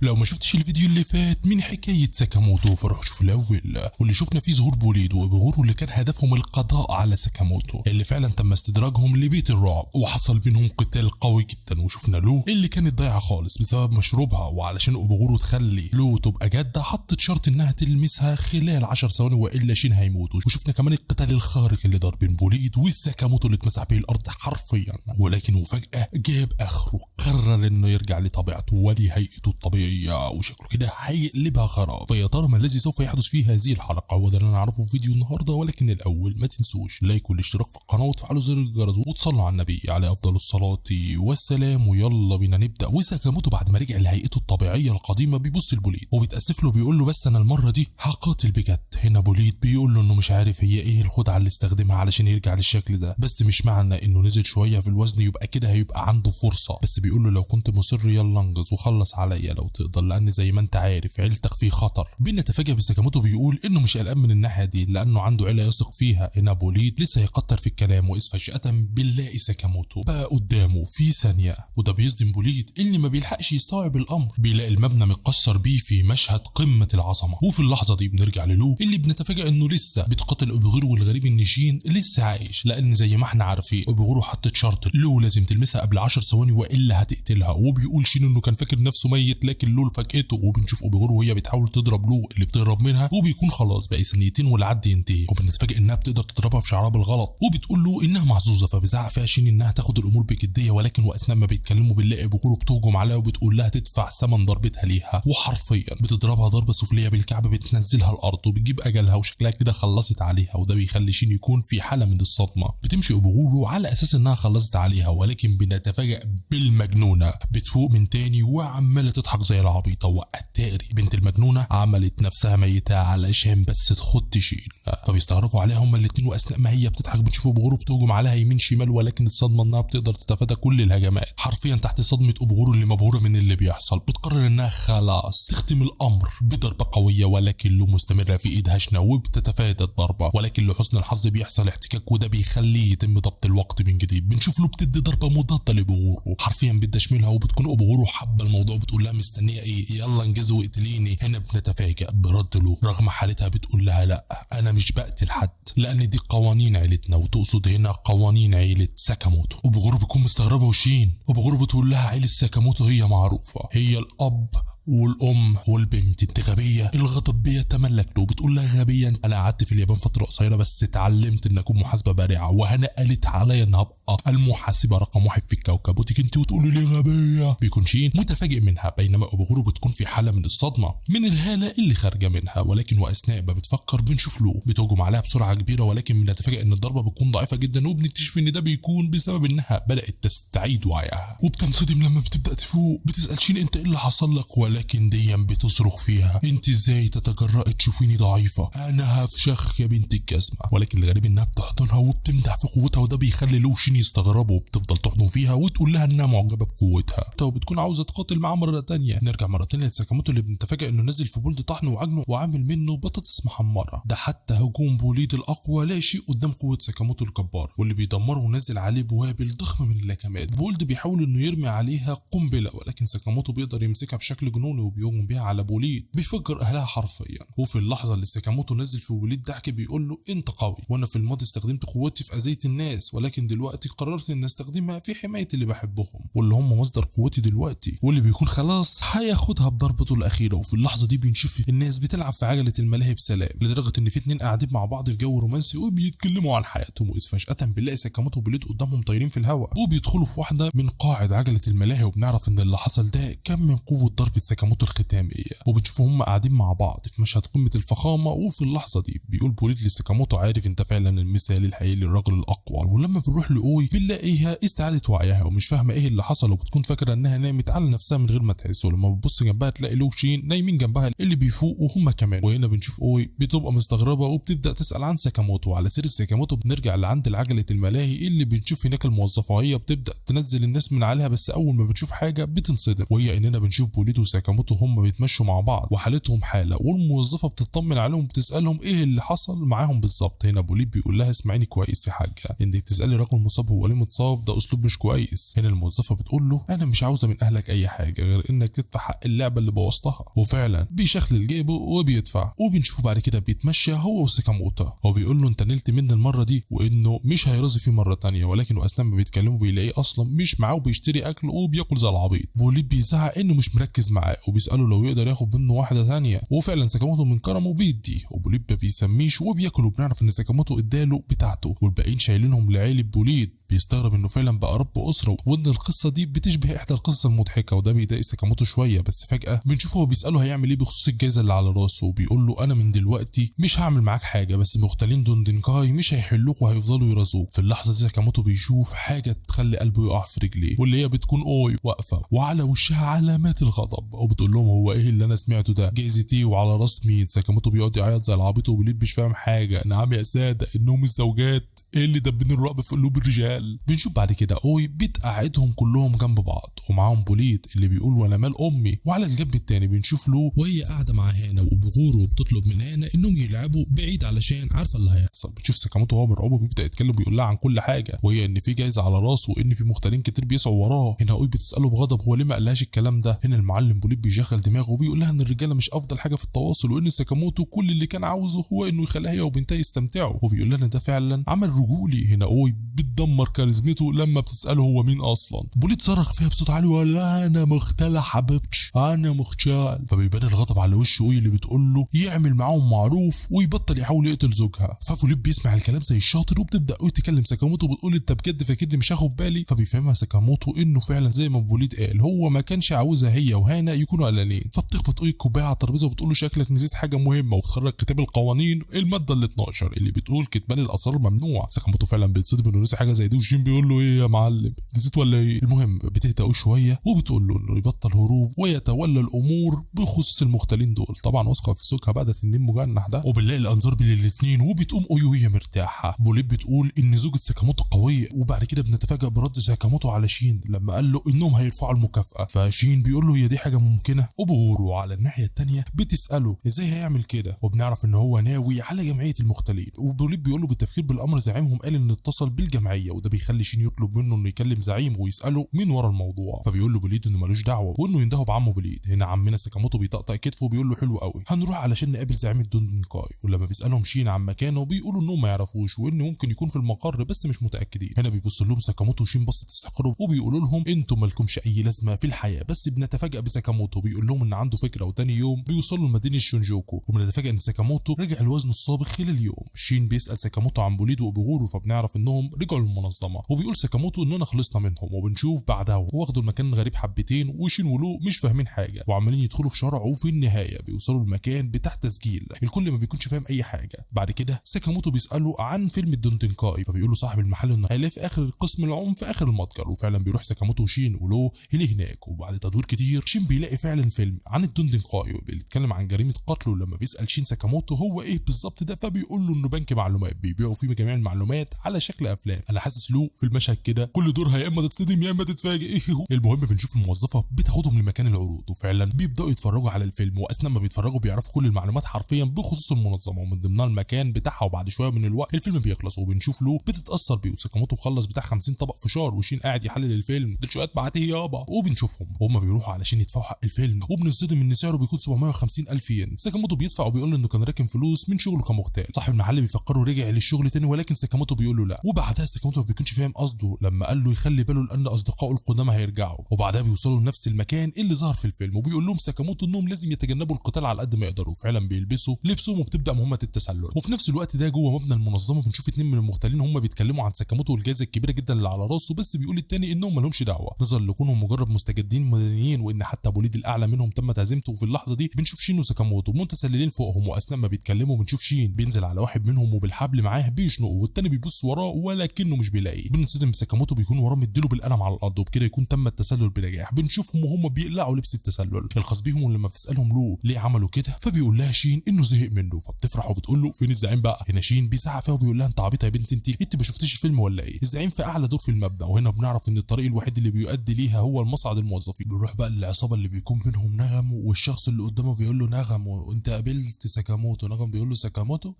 لو ما شفتش الفيديو اللي فات من حكاية ساكاموتو فروح شوف الأول، واللي شفنا فيه ظهور بوليد وإبغورو اللي كان هدفهم القضاء على ساكاموتو اللي فعلا تم استدراجهم لبيت الرعب وحصل بينهم قتال قوي جدا، وشفنا لو اللي كانت ضايعة خالص بسبب مشروبها، وعلشان إبغورو تخلي لو تبقى جادة حطت شرط إنها تلمسها خلال 10 ثواني وإلا شين هيموت. وشفنا كمان القتال الخارق اللي دار بين بوليد والساكاموتو اللي اتمسح به الأرض حرفيا، ولكن وفجأة جاب آخره، قرر إنه يرجع لطبيعته ولهيئته الطبيعية وشكله كده هيقلبها خراب. فيا ترى ما الذي سوف يحدث في هذه الحلقه؟ هو ده اللي نعرفه في فيديو النهارده، ولكن الاول ما تنسوش لايك والاشتراك في القناه وتفعلوا زر الجرس وتصلوا على النبي عليه افضل الصلاه والسلام. ويلا بينا نبدا. وساكاموتو بعد ما رجع لهيئته الطبيعيه القديمه بيبص لبوليد وبيتاسف له، بيقول له بس انا المره دي هقاتل بجد. هنا بوليد بيقول له انه مش عارف هي ايه الخدعه اللي استخدمها علشان يرجع للشكل ده، بس مش معنى انه نزل شويه في الوزن يبقى كده هيبقى عنده فرصه. بس بيقول له لو كنت مصر يلا انجز وخلص عليا لو تقدر، لان زي ما انت عارف عيلتك في خطر. بنتفاجئ بساكاموتو بيقول انه مش قلقان من الناحيه دي لانه عنده عيله يثق فيها. هنا بوليد لسه هيكتر في الكلام، واذ فجاه بنلاقي ساكاموتو بقى قدامه في ثانيه، وده بيصدم بوليد اللي ما بيلحقش يستوعب الامر. بيلاقي المبنى متكسر بيه في مشهد قمه العظمه، وفي اللحظه دي بنرجع للو اللي بنتفاجئ انه لسه بيتقاتل إبغورو، والغريب ان شين لسه عايش، لان زي ما احنا عارفين إبغورو حطت شرط لو لازم تلمسها قبل 10 ثواني والا هتقتلها. وبيقول شين انه كان فاكر نفسه ميت، لكن لو فاجئته، وبنشوف إبغورو وهي بتحاول تضرب لو اللي بتهرب منها، وبيكون خلاص باقي ثانيتين والعد ينتهي، وبنتفاجئ انها بتقدر تضربها في شعرها بالغلط، وبتقول له انها محظوظه. فبيزعق فيها شين انها تاخد الامور بجديه، ولكن واثناء ما بيتكلموا بنلاقي إبغورو بتهجم عليها وبتقول لها تدفع ثمن ضربتها ليها، وحرفيا بتضربها ضربه سفليه بالكعب بتنزلها الارض وبتجيب اجلها، وشكلها كده خلصت عليها، وده بيخلي شين يكون في حاله من الصدمه. بتمشي إبغورو على اساس انها خلصت عليها، ولكن بنتفاجئ بالمجنونه بتفوق من تاني وعماله تضحك زي العبيطه. واتاري بنت المجنونه عملت نفسها ميته علشان بس تخط شين، فبيستغربوا عليها هما الاثنين. واثناء ما هي بتضحك بنشوف إبغورو بتهجم عليها يمين شمال، ولكن الصدمه انها بتقدر تتفادى كل الهجمات. حرفيا تحت صدمه إبغورو اللي مبهوره من اللي بيحصل بتقرر انها خلاص تختم الامر بضربه قويه، ولكن لو مستمره في ايد هشنا وبتتفادى الضربه، ولكن لحسن الحظ بيحصل احتكاك وده بيخليه يتم ضبط الوقت من جديد. بنشوف لو بتدي ضربه مضاده لإبغورو، حرفيا بتشملها، وبتكون إبغورو حابه الموضوع بتقول لها مستنيه ايه يلا انجزي واقتليني. هنا بنتفاجئ برد لو رغم حالتها بتقول لها لا انا مش بقتل حد لان دي قوانين عيلتنا، وتقصد هنا قوانين عيله ساكاموتو. إبغورو بتكون مستغربه وشين إبغورو بتقول لها عيله ساكاموتو هي معروفه هي الاب والام والبنت، انت غبيه الغضب بيتملك له. بتقول لها غبيا انا قعدت في اليابان فتره قصيره بس اتعلمت ان اكون محاسبه بارعه، وهنا قالت عليا ان هبقى المحاسبه رقم 1 في الكوكب، وتيجي انت وتقولي لي غبيه. بيكون شين متفاجئ منها، بينما إبغورو بتكون في حاله من الصدمه من الهاله اللي خارجه منها. ولكن واثناء ما بتفكر بنشوف لو بتهجم عليها بسرعه كبيره، ولكن بنتفاجئ ان الضربه بتكون ضعيفه جدا، وبنكتشف ان ده بيكون بسبب انها بدات تستعيد وعيها. وبتنصدم لما بتبدا تفوق، بتسال شين انت ايه اللي حصل لك، ولكن دي بتصرخ فيها انت ازاي تتجرأي تشوفيني ضعيفه، انا هفشخ يا بنت الجزمه. ولكن الغريب انها بتحضنها وبتمدح في قوتها، وده بيخلي لو شين يستغربوا، وبتفضل تحضن فيها وتقول لها انها معجبه بقوتها وبتكون عاوزه تقاتل معاها مره تانية. نرجع مره تانية لساكاموتو اللي بنتفاجئ انه نزل في بولد طحن وعجنه وعامل منه بطاطس محمره. ده حتى هجوم بوليد الاقوى لا شيء قدام قوه ساكاموتو الجبار، واللي بيدمره ونزل عليه بوابل ضخم من اللكمات. بولد بيحاول انه يرمي عليها قنبله، ولكن ساكاموتو بيقدر يمسكها بشكل جنوني وبيهجم بيها على بوليد بيفجر اهلها حرفيا. وفي اللحظه اللي ساكاموتو نزل في بوليد ضحك بيقول له انت قوي، وانا في الماضي استخدمت قوتي في اذيه الناس، ولكن دلوقتي قررت ان استخدمها في حمايه اللي بحبهم واللي هم مصدر قوتي دلوقتي، واللي بيكون خلاص هياخدها بضربته الاخيره. وفي اللحظه دي بنشوف الناس بتلعب في عجله الملاهي بسلام، لدرجه ان في اتنين قاعدين مع بعض في جو رومانسي وبيتكلموا عن حياتهم، واذ فجاه بنلاقي ساكاموتو وبوليد قدامهم طايرين في الهواء وبيدخلوا في واحده من قاعد عجله الملاهي، وبنعرف ان اللي حصل ده كان من قوه ضربه ساكاموتو الختاميه. وبنشوف هم قاعدين مع بعض في مشهد قمه الفخامه، وفي اللحظه دي بيقول بوليد لساكاموتو عارف انت فعلا المثال الحقيقي للرجل الاقوى. ولما بنروح لاوي بنلاقيها استعادت وعيها ومش فاهمه ايه اللي حصل، وبتكون فاكره انها نامت على نفسها من غير ما تحس، ولما بتبص جنبها تلاقي لو شين نايمين جنبها اللي بيفوق وهم كمان. وهنا بنشوف اوي بتبقى مستغربه وبتبدا تسال عن ساكاموتو. على سير ساكاموتو بنرجع لعند عجله الملاهي اللي بنشوف هناك الموظفه وهي بتبدا تنزل الناس من عليها، بس اول ما بتشوف حاجه بتنصدم، وهي اننا بنشوف بوليد وساكاموتو هم بيتمشوا مع بعض وحالتهم حاله، والموظفه بتطمن عليهم بتسالهم ايه اللي حصل معاهم بالظبط. هنا بوليد بيقول لها اسمعيني كويس يا حاجه، انك تسالي راجل مصاب هو ليه متصاب ده اسلوب مش كويس. هنا الموظفه بتقول له انا مش عاوزه من اهلك اي حاجه غير انك تدفع حق اللعبه اللي بوظتها، وفعلا بيشخلل جيبه وبيدفع. وبنشوفه بعد كده بيتمشى هو وساكاموتو، هو بيقول له انت نلت مني المره دي وانه مش هيرضي فيه مره تانية، ولكن اثناء ما بيتكلموا بيلاقيه اصلا مش معاه وبيشتري اكل وبياكل زي العبيط. بوليد بيزعق انه مش مركز معاه وبيساله لو يقدر ياخد منه واحده ثانيه، وفعلا ساكاموتو من كرمه بيدي، وبوليد ما بيسميش وبياكل. وبنعرف ان ساكاموتو اداله بتاعته والباقيين شايلينهم لعيله بوليد. بيستغرب انه فعلا بقى رب اسره، وان القصه دي بتشبه احدى القصص المضحكه، وده بيضايق ساكاموتو شويه. بس فجاه بنشوفه هو بيساله هيعمل ايه بخصوص الجائزه اللي على راسه، وبيقول له انا من دلوقتي مش هعمل معاك حاجه، بس مختالين دوندينكاي مش هيحلوك وهيفضلوا يرازوك. في اللحظه دي ساكاموتو بيشوف حاجه تخلي قلبه يقع في رجليه، واللي هي بتكون اوي واقفه وعلى وشها علامات الغضب، وبتقول لهم هو ايه اللي انا سمعته ده، جائزه ايه وعلى راس مين؟ ساكاموتو بيقعد يعيط زي العبيط وبوليد مش فاهم حاجه. نعم يا ساده انهم الزوجات ايه اللي دبين الرعب في قلوب الرجال. بنشوف بعد كده اوي بتقعدهم كلهم جنب بعض ومعاهم بوليد اللي بيقول وانا مال امي، وعلى الجنب التاني بنشوف له وهي قاعده مع هانا وبغوره وبتطلب من هانا انهم يلعبوا بعيد علشان عارفه اللي هيحصل. بنشوف ساكاموتو وهو مرعوب وبيبدا يتكلم ويقول لها عن كل حاجه، وهي ان في جايزه على راسه وان في مختالين كتير بيسعوا وراه. هنا اوي بتساله بغضب هو ليه ما قالهاش الكلام ده. هنا المعلم بوليد بيشغل دماغه وبيقول لها ان الرجاله مش افضل حاجه في التواصل، وان ساكاموتو كل اللي كان عاوزه هو انه يخليها هي وبنتها يستمتعوا، وبيقول لها ان ده فعلا عمل رجولي. هنا اوي بتدمر كاريزمته لما بتساله هو مين اصلا. بوليد صرخ فيها بصوت عالي وقال لها انا مختال حبيبتي انا مختال. فبيبان الغضب على وش اوي اللي بتقول له يعمل معاهم معروف ويبطل يحاول يقتل زوجها. فبوليد بيسمع الكلام زي الشاطر وبتبدا اوي تكلم ساكاموتو وبتقول انت بجد فاكرني مش هاخد بالي. فبيفهمها ساكاموتو انه فعلا زي ما بوليد قال هو ما كانش عاوزها هي وهانا يكونوا قلقانين. فبتخبط اوي الكوبايه على الترابيزه وبتقول له شكلك نسيت حاجه مهمه، وبتخرج كتاب القوانين الماده ال 12 اللي بتقول كتمان الاسرار ممنوع. ساكاموتو فعلا بيتصدم انه نسي حاجه زي دي، وشين بيقول له ايه يا معلم نسيت ولا ايه؟ المهم بتهدى اوي شويه وبتقول له انه يبطل هروب ويتولى الامور بخصوص المختالين دول. طبعا واثقه في زوجها بعد التنين مجنح ده، وبنلاقي الانظار بين الاثنين وبتقوم اوي وهي مرتاحه. بوليد بتقول ان زوجة ساكاموتو قويه، وبعد كده بنتفاجئ برد ساكاموتو على شين لما قال له انهم هيرفعوا المكافاه. فشين بيقول له هي دي حاجه ممكنه، وبغوره على الناحيه الثانيه بتساله ازاي هيعمل كده، وبنعرف ان هو ناوي على جمعيه المختالين. وبوليد بيقول له بالتفكير بالامر زعيمهم قال ان اتصل بالجمعيه، وده بيخلي شين يطلب منه انه يكلم زعيمه ويساله مين ورا الموضوع. فبيقول له بوليد انه ملوش دعوه وانه يندهوا بعمه بوليد. هنا عمنا ساكاموتو بيطقطق كتفه وبيقول له حلو قوي هنروح علشان نقابل زعيم الدوندينكاي. ولما بيسالهم شين عن مكانه بيقولوا انهم ما يعرفوش وانه ممكن يكون في المقر بس مش متاكدين. هنا بيبص لهم ساكاموتو وشين بصه تستقرب وبيقولوا لهم انتم مالكمش اي لازمه في الحياه. بس بنتفاجئ بساكاموتو بيقول لهم ان عنده فكره، وتاني يوم بيوصلوا لمدينه شونجوكو وبنتفاجئ ان ساكاموتو رجع لوزنه السابق خلال يوم. شين بيسال ساكاموتو عن بوليد وبغوره فبنعرف انهم رجعوا للمنظمه، وبيقول ساكاموتو اننا خلصنا منهم. وبنشوف بعدها واخدوا المكان غريب حبتين وشين ولو مش فاهمين حاجه وعمالين يدخلوا في شارع، وفي النهايه بيوصلوا المكان بتاع تسجيل الكل ما بيكونش فاهم اي حاجه. بعد كده ساكاموتو بيساله عن فيلم الدوندينكاي، فبيقول له صاحب المحل انه هيلاقي في اخر القسم العم في اخر المتجر. وفعلا بيروح ساكاموتو وشين ولو هناك، وبعد تدوير كتير شين بيلاقي فعلا فيلم عن الدوندينكاي بيتكلم عن جريمه قتل. ولما بيسال شين ساكاموتو هو ايه بالظبط ده، فبيقول له انه بنك معلومات بيبيعوا فيه جميع المعلومات على شكل افلام. انا حاسس له في المشهد كده كل دورها يا اما تتصدم يا اما تتفاجئ ايه هو. المهم بنشوف الموظفه بتاخدهم لمكان العروض، وفعلا بيبداوا يتفرجوا على الفيلم، واثناء ما بيتفرجوا بيعرفوا كل المعلومات حرفيا بخصوص المنظمه ومن ضمنها المكان بتاعها. وبعد شويه من الوقت الفيلم بيخلص وبنشوف له بتتاثر بيه، وساكاموتو مخلص بتاع 50 طبق فشار وشين قاعد يحلل الفيلم ده شويه بعتيه يابا. وبنشوفهم وهم بيروحوا علشان يدفعوا حق الفيلم، وبنصدم ان سعره بيكون 750 الف ين. ساكاموتو بيدفع وبيقول له انه كان راكن فلوس من شغله كمغتال. صاحب المحل بيفكره رجع للشغل تاني، ولكن ساكاموتو بيقول له لا. وبعدها ساكاموتو ما بيكونش فاهم قصده لما قال له يخلي باله لان اصدقائه القدامى هيرجعوا. وبعدها بيوصلوا لنفس المكان اللي ظهر في الفيلم، وبيقول لهم ساكاموتو انهم لازم يتجنبوا القتال على قد ما يقدروا. فعلا بيلبسوا لبسهم وبتبدا مهمه التسلل. وفي نفس الوقت ده جوه مبنى المنظمه بنشوف اتنين من المغتالين هم بيتكلموا عن ساكاموتو والجائزه الكبيره جدا اللي على راسه، بس بيقول التاني انهم ما لهمش دعوه نظرا لكونهم مجرد مستجدين مدنيين، وان حتى بوليد الاعلى منهم تمت هزيمته. وفي اللحظه دي بنشوف شين وساكاموتو متسللين فوقهم، واثناء ما بيتكلموا بنشوف شين بينزل على واحد منهم وبالحبل معاه بيشنقه، والتاني بيبص وراه ولكنه مش بيلاقيه. بنصدم ساكاموتو بيكون وراه مديله بالقلم على الارض، وبكده يكون تم التسلل بنجاح. بنشوفهم وهم بيقلعوا لبس التسلل. الخاص بيهم لما بتسالهم له ليه عملوا كده، فبيقول لها شين انه زهق منه، فبتفرح وبتقول له فين الزعيم بقى. هنا شين بيزعق فيها وبيقول لها انت عبيطه يا بنت، انت ما شفتيش الفيلم ولا ايه؟ الزعيم في اعلى دور في المبنى، وهنا بنعرف ان الطريق الوحيد اللي بيؤدي ليها هو المصعد الموظفين. بنروح بقى للعصابه اللي بيكون بينهم نغم، والشخص اللي قدامه بيقول له نغم انت قابلت ساكاموتو؟ نغم بيقول له ساكاموتو؟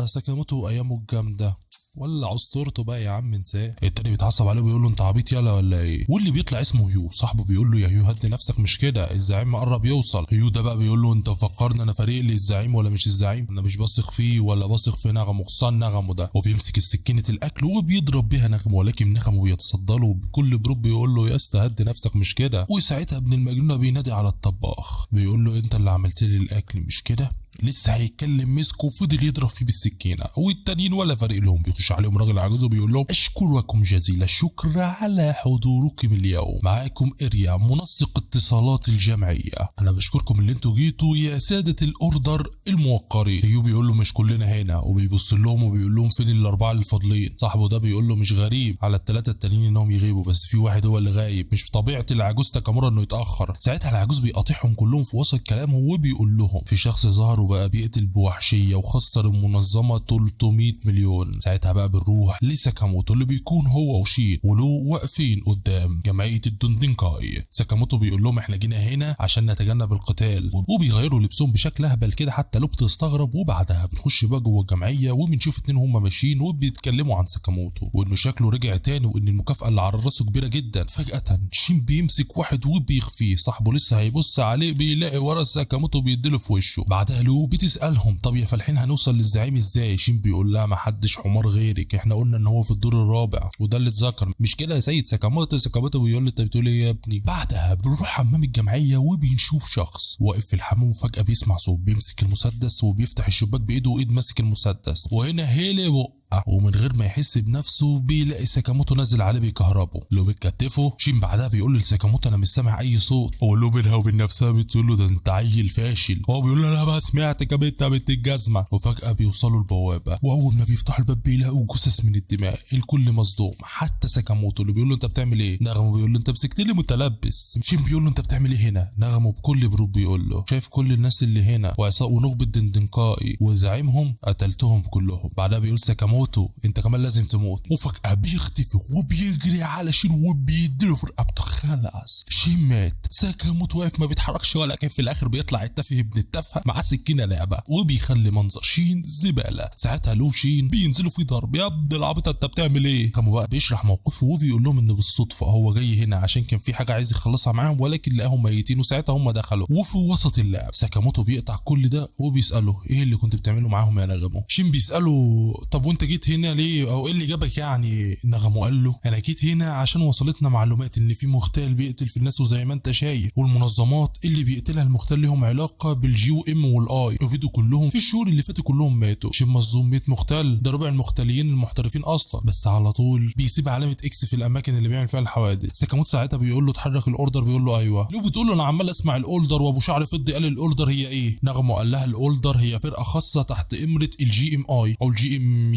ساكاموتو ايامه الجامده، ولا اسطورته بقى يا عم انساه. التاني بيتعصب عليه وبيقول له انت عبيط يالا ولا ايه؟ واللي بيطلع اسمه هيو. صاحبه بيقول له يا هيو هدي نفسك، مش كده الزعيم قرب يوصل. هيو ده بقى بيقول له انت فكرني انا فريق لي الزعيم ولا مش الزعيم؟ انا مش بثق فيه ولا بثق في نغمه، خصوصا نغمه ده. وبيمسك السكينه الاكل وبيضرب بيها نغمه، ولكن نغمه بيتصدى له بكل برود بيقول له يا اسطى هدي نفسك مش كده. وساعتها ابن المجنونه بينادي على الطباخ بيقول له انت اللي عملت لي الاكل مش كده؟ لسه هيتكلم مسكه وفضل يضرب فيه بالسكينه، والتانيين ولا فارق لهم. بيخش عليهم راجل عجوز وبيقول لهم اشكركم جزيل الشكر على حضوركم اليوم. معاكم اريا منسق اتصالات الجمعيه، انا بشكركم اللي انتوا جيتوا يا ساده الاوردر الموقرين. هيو بيقول له مش كلنا هنا، وبيبص لهم وبيقول لهم فين الاربعه الفاضلين؟ صاحبه ده بيقول له مش غريب على الثلاثه التانيين انهم يغيبوا، بس في واحد هو اللي غايب، مش طبيعه العجوز تاكامورا انه يتاخر. ساعتها العجوز بيقاطعهم كلهم في وسط كلامه وبيقول لهم في شخص ظهر وبقى بيقتل بوحشيه وخسر المنظمه 300 مليون. ساعتها بقى بنروح لساكاموتو اللي بيكون هو وشين ولو واقفين قدام جمعيه الدوندينكاي. ساكاموتو بيقول لهم احنا جينا هنا عشان نتجنب القتال، وبيغيروا لبسهم بشكل اهبل كده حتى لو بتستغرب. وبعدها بنخش بقى جوه الجمعيه وبنشوف اتنين هم ماشيين وبيتكلموا عن ساكاموتو وانه شكله رجع تاني وان المكافاه اللي على راسه كبيره جدا. فجاه شين بيمسك واحد وبيخفيه، صاحبه لسه هيبص عليه بيلاقي ورا ساكاموتو بيديله في وشه. بعدها لو بتسالهم طب يا فالحين هنوصل للزعيم ازاي؟ شين بيقول لها ما حدش حمار غيرك، احنا قلنا ان هو في الدور الرابع وده اللي اتذكر، مش كده يا سيد ساكاموتو؟ ساكاموتو بيقول له انت بتقول ايه يا ابني؟ بعدها بنروح حمام الجمعيه وبنشوف شخص واقف في الحمام، وفجاه بيسمع صوت بيمسك المسدس وبيفتح الشباك بايده وايد ماسك المسدس، وهنا هيلي ومن غير ما يحس بنفسه بيلاقي ساكاموتو نازل عليه بيكهربه. لو بتكتفه شين بعدها بيقول لساكاموتو انا مش سامع اي صوت، ولو بينها وبين نفسها بتقول له ده انت عيل فاشل، هو بيقول له انا بقى سمعتك يا بنت الجزمه. وفجاه بيوصلوا البوابه، واول ما بيفتحوا الباب بيلاقوا جثث من الدماء، الكل مصدوم حتى ساكاموتو اللي بيقول له انت بتعمل ايه؟ نغمه بيقول له انت مسكت لي متلبس. شين بيقول له انت بتعمل ايه هنا؟ نغمه بكل برود بيقول له شايف كل الناس اللي هنا ونخبه دندنكاي وزعيمهم قتلتهم كلهم. بعدها بيقول ساكاموتو انت كمان لازم تموت. وفجأة بيختفي وبيجري على شين وبيديله في رقبته. خلاص شين مات. ساكاموتو واقف ما بيتحركش، ولكن في الاخر بيطلع التافه ابن التافهه مع سكينه لعبه وبيخلي منظر شين زباله. ساعتها لو شين بينزلوا في ضرب، يا ابن العبيط انت بتعمل ايه؟ كانوا بقى بيشرح موقفه وبيقول لهم ان بالصدفه هو جاي هنا عشان كان في حاجه عايز يخلصها معاهم، ولكن لقاهم ميتين وساعتها هم دخلوا. وفي وسط اللعب ساكاموتو بيقطع كل ده وبيساله ايه اللي كنت بتعمله معاهم يا نغمو؟ شين بيساله طب وانت جيت هنا ليه او ايه اللي جابك يعني؟ نغمو قال له انا جيت هنا عشان وصلتنا معلومات ان في مغتال بيقتل في الناس وزي ما انت شايف، والمنظمات اللي بيقتلها المغتال لهم علاقه بالجي وام والاي، وفيديو كلهم في الشهور اللي فاتوا كلهم ماتوا. شين مصدوم 100 مغتال ده ربع المغتالين المحترفين اصلا، بس على طول بيسيب علامه اكس في الاماكن اللي بيعمل فيها الحوادث. ساكاموتو ساعتها بيقول له اتحرك الاوردر، بيقول له ايوه. لو بتقول له انا عمال اسمع الاوردر وابو شعر فضي قال الاوردر هي ايه؟ نغمو قال لها الاوردر هي فرقه خاصه تحت امره الجي ام اي او الجي ام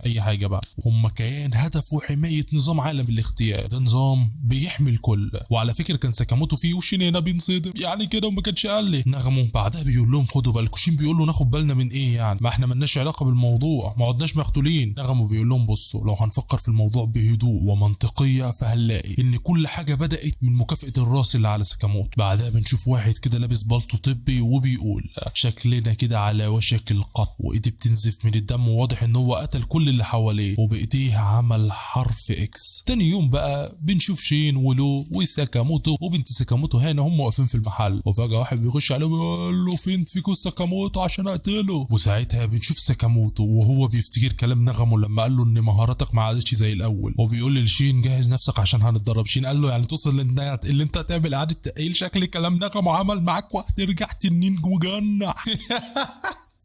اي حاجه بقى، هم كيان هدفه حمايه نظام عالم الاختيار، ده نظام بيحمي الكل. وعلى فكره كان ساكاموتو فيه وشين هنا بينصدم يعني كده وما كانش قال لي. نغمو بعدها بيقول لهم خدوا بالكم. شين بيقول له ناخد بالنا من ايه يعني؟ ما احنا مالناش علاقه بالموضوع، ما عدناش مقتولين. نغمو بيقول لهم بصوا لو هنفكر في الموضوع بهدوء ومنطقيه فهنلاقي ان كل حاجه بدات من مكافاه الراس اللي على ساكاموتو. بعدها بنشوف واحد كده لابس بالطو طبي وبيقول شكلنا كده على وشك القتل، وايديه بتنزف من الدم وواضح ان هو قتل كل اللي حواليه وبايديه عمل حرف اكس. تاني يوم بقى بنشوف شين ولو وساكاموتو وبنت ساكاموتو هنا هم واقفين في المحل، وفجاه واحد بيخش عليه ويقول له فين فيكو ساكاموتو عشان اقتله. وساعتها بنشوف ساكاموتو وهو بيفتكر كلام نغمو لما قال له ان مهاراتك ما عادتش زي الاول، وبيقول لشين جهز نفسك عشان هنتدرب. شين قال له يعني توصل اللي انت هتعمل اعاده تاهيل؟ شكل كلام نغمو عمل معاك وهترجع تنين وجنع.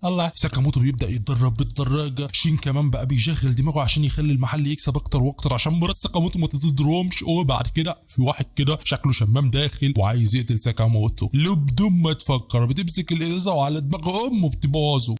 الله. ساكاموتو بيبدا يتدرب بالدراجه، شين كمان بقى بيشغل دماغه عشان يخلي المحل يكسب اكتر واكتر عشان مرات ساكاموتو ما تضربهمش. وبعد كده في واحد كده شكله شمام داخل وعايز يقتل ساكاموتو، لو بدون ما تفكر بتمسك الازازه وعلى دماغ امه بتبوظه.